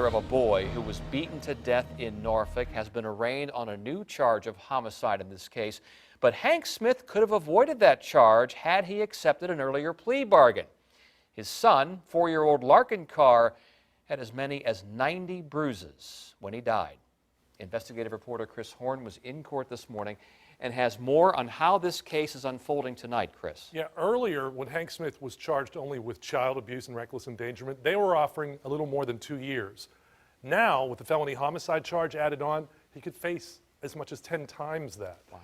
father of a boy who was beaten to death in Norfolk has been arraigned on a new charge of homicide in this case. But Hank Smith could have avoided that charge had he accepted an earlier plea bargain. His son, 4-year-old Larkin Carr, had as many as 90 bruises when he died. Investigative reporter Chris Horne was in court this morning and has more on how this case is unfolding tonight. Chris. Yeah, earlier when Hank Smith was charged only with child abuse and reckless endangerment, they were offering a little more than 2 years. Now, with the felony homicide charge added on, he could face as much as 10 times that. Wow.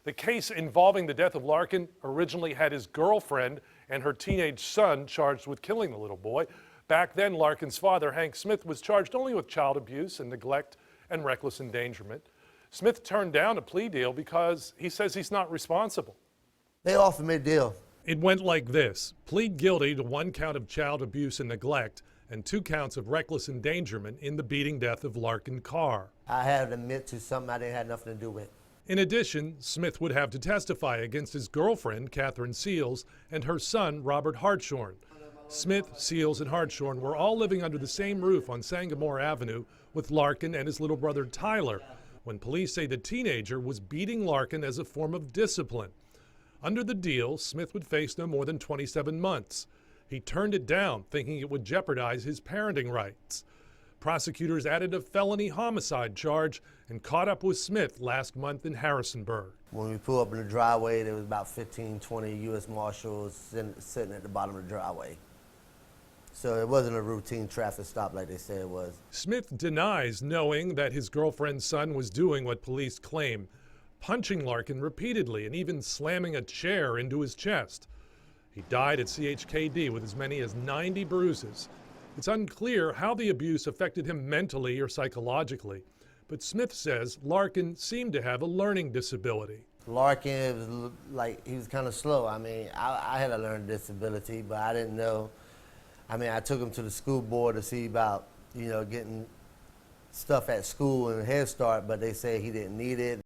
The case involving the death of Larkin originally had his girlfriend and her teenage son charged with killing the little boy. Back then, Larkin's father, Hank Smith, was charged only with child abuse and neglect and reckless endangerment. Smith turned down a plea deal because he says he's not responsible. They offered me a deal. It went like this: plead guilty to 1 count of child abuse and neglect and 2 counts of reckless endangerment in the beating death of Larkin Carr. I had to admit to something I didn't have nothing to do with. In addition, Smith would have to testify against his girlfriend, Catherine Seals, and her son, Robert Hartshorne. Smith, Seals, and Hartshorne were all living under the same roof on Sangamore Avenue with Larkin and his little brother Tyler, when police say the teenager was beating Larkin as a form of discipline. Under the deal, Smith would face no more than 27 months. He turned it down, thinking it would jeopardize his parenting rights. Prosecutors added a felony homicide charge and caught up with Smith last month in Harrisonburg. When we pulled up in the driveway, there was about 15, 20 U.S. Marshals sitting at the bottom of the driveway. So it wasn't a routine traffic stop like they said it was. Smith denies knowing that his girlfriend's son was doing what police claim, punching Larkin repeatedly and even slamming a chair into his chest. He died at CHKD with as many as 90 bruises. It's unclear how the abuse affected him mentally or psychologically, but Smith says Larkin seemed to have a learning disability. Larkin was like, he was kind of slow. I mean, I had a learning disability, but I didn't know. I mean, I took him to the school board to see about, getting stuff at school and Head Start, but they said he didn't need it.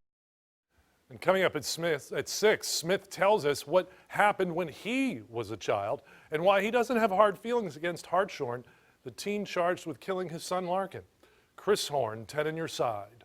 And coming up at 6, Smith tells us what happened when he was a child and why he doesn't have hard feelings against Hartshorne, the teen charged with killing his son Larkin. Chris Horne, 10 on your side.